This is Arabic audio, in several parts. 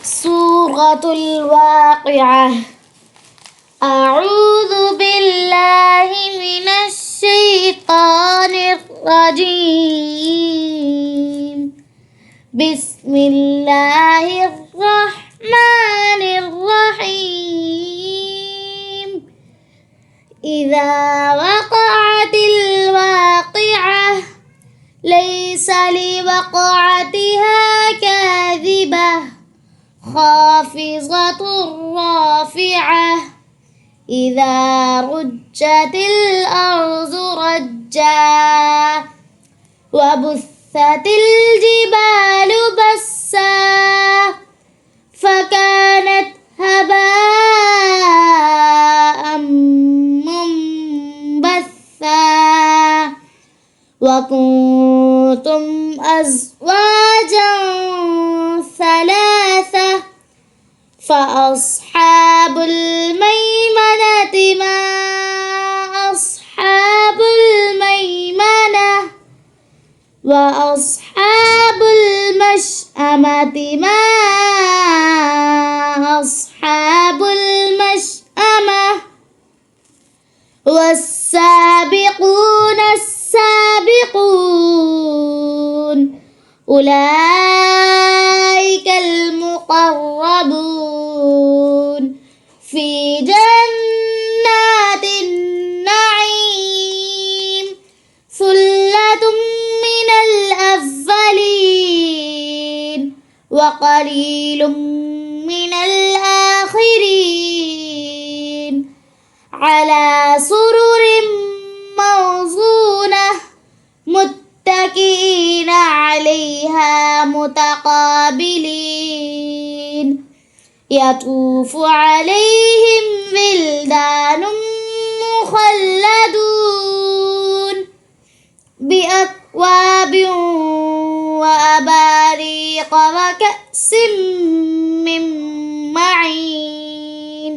سورة الواقعة. أعوذ بالله من الشيطان الرجيم. بسم الله الرحمن الرحيم. إذا وقعت الواقعة ليس لوقعتها كاذبة خافضة رافعة. إذا رجت الأرض رجا وبثت الجبال بسا فكانت هباء منبثا. وكنتم أزواجا ثلاثة فأصحاب الميمنة ما أصحاب الميمنة وأصحاب المشأمة ما أصحاب المشأمة. والسابقون السابقون أولئك المقربون في جنات النعيم. ثلة من الأولين وقليل من الآخرين. على سرر موضونة متكئين عليها متقابلين. يطوف عليهم ولدان مخلدون بأكواب وأباريق وكأس من معين.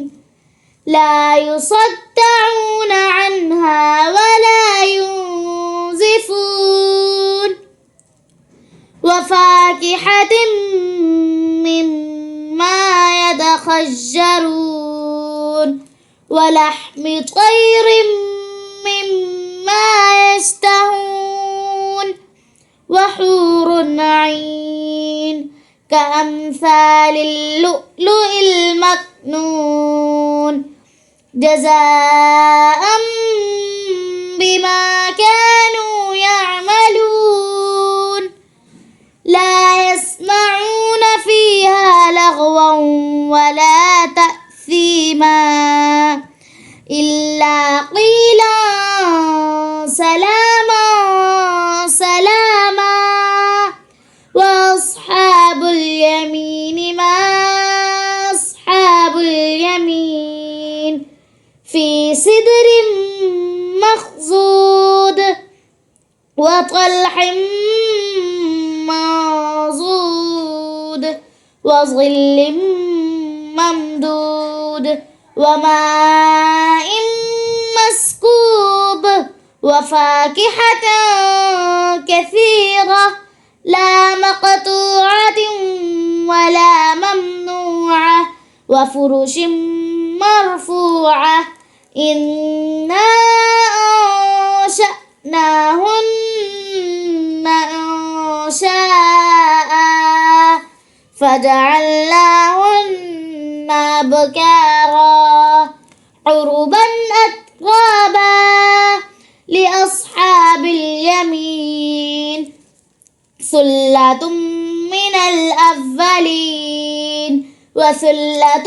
لا يصدعون عنها ولا ينزفون. وفاكهة مما يتخيرون ولحم طير مما يشتهون. وحور عين كأمثال اللؤلؤ المكنون جزاء بما كانوا يعملون. لا يسمعون فيها لغوا ولا تأثيما إلا قيلا سلاما سلاما. وأصحاب اليمين ما أصحاب اليمين في سدر مخضود وطلح منضود وظل ممدود وماء مسكوب وفاكهة كثيرة لا مقطوعة ولا ممنوعة وفرش مرفوعة. إنا أنشأناهن إنشاء فجعلناهن أبكارا عربا أترابا لأصحاب اليمين. ثلة من الأولين وثلة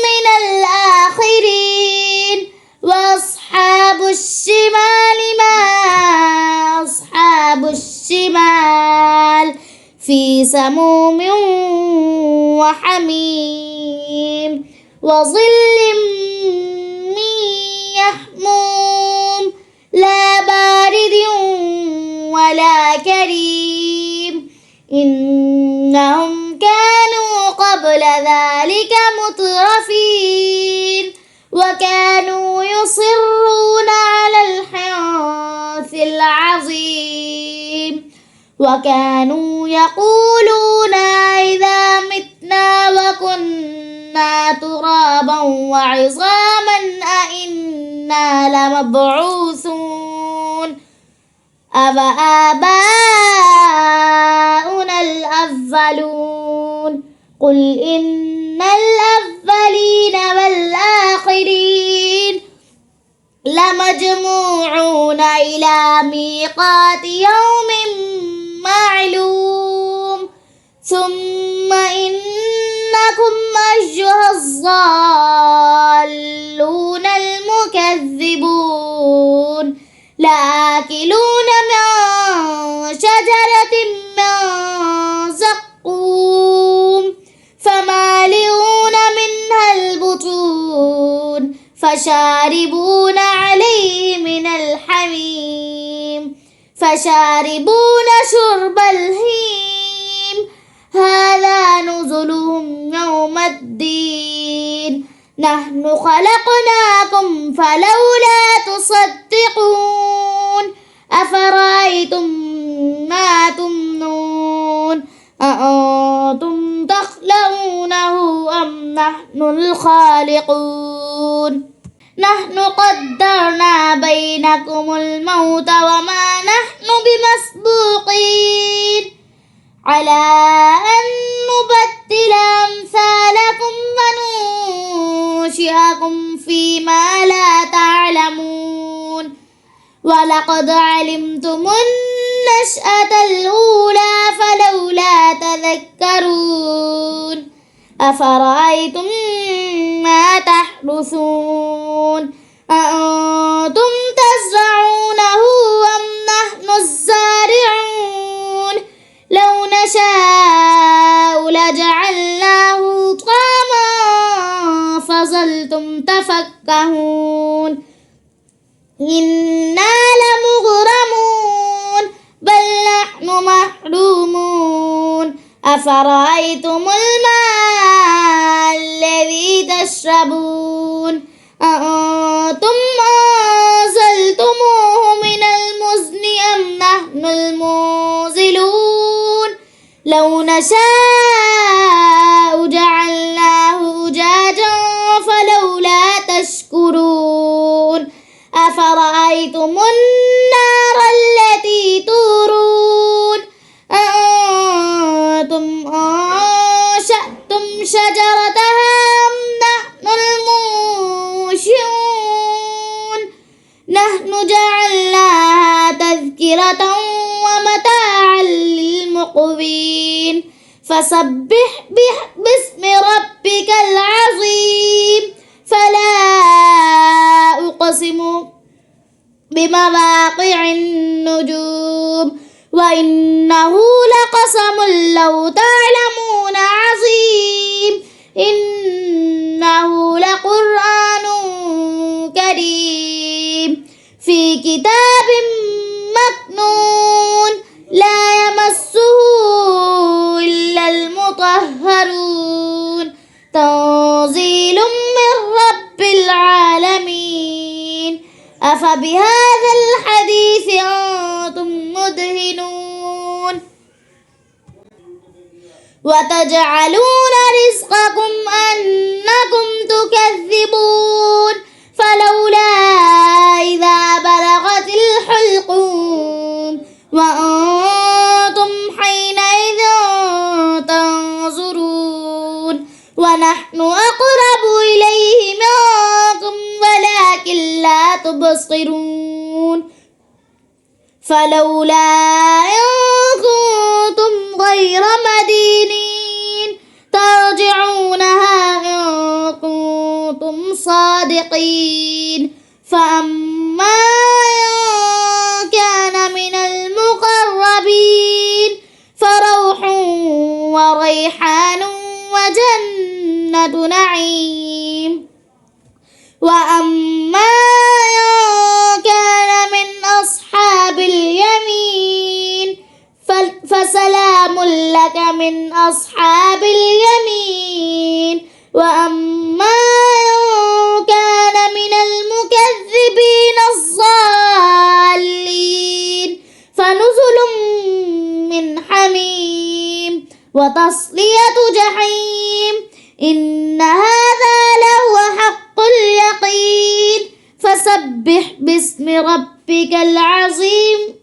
من الآخرين. وأصحاب الشمال ما أصحاب الشمال في سموم وحميم وظل من يحموم لا بارد ولا كريم. إنهم كانوا قبل ذلك مترفين وكانوا يصرون على الحنث العظيم وكانوا يقولون إذا متنا وعظاما أئنا لمبعوثون أفآباؤنا الأولون قل إن الأولين والآخرين لمجموعون إلى ميقات يوم معلوم ثم إنكم أيها الضالون المكذبون لآكلون من شجرة من زقوم فمالئون منها البطون فشاربون عليه من الحميم فشاربون شرب الهيم هذا نزلهم يوم الدين نحن خلقناكم فلولا تصدقون أفرأيتم ما تمنون أأنتم تخلقونه أم نحن الخالقون نحن قدرنا بينكم الموت وما نحن بمسبوقين على أن نبدل أمثالكم وننشئكم فيما لا تعلمون ولقد علمتم النشأة الأولى فلولا تذكرون أفرأيتم ما تحرثون أأنتم تزرعونه أم نحن الزارعون لو نشاء لجعلناه طعاما فظلتم تفكهون إنا لمغرمون بل نحن محرومون أفرأيتم الماء الذي تشربون أأنتم أنزلتموه من المزن أم نحن المنزلون لو نشاء جعلناه أجاجا فلولا تشكرون أفرأيتم النار التي تورون أأنتم أنشأتم شجرتها أم نحن المنشئون نحن جعلناها تذكرة ومتاعا للمقوين فسبح باسم ربك العظيم فلا أقسم بمواقع النجوم وإنه لقسم لو تعلمون عظيم إنه لقرآن كريم في كتاب مكنون لا يمسه إلا المطهرون تنزيل من رب العالمين أفبهذا الحديث أنتم مدهنون وتجعلون رزقكم أنكم تكذبون فلولا إذا بلغت الحلقوم وأنتم حينئذ تنظرون ونحن أقرب إليه منكم ولكن لا تبصرون فلولا إن كنتم غير مدينين ترجعونها إن كنتم صادقين فأما إن كان من المقربين فروح وريحان وجنة نعيم وأما إن كان من أصحاب اليمين فسلام لك من أصحاب اليمين وأما إن كان من المكذبين الضالين فنزل من حميم وتصلية جحيم إن هذا لهو فسبح باسم ربك العظيم.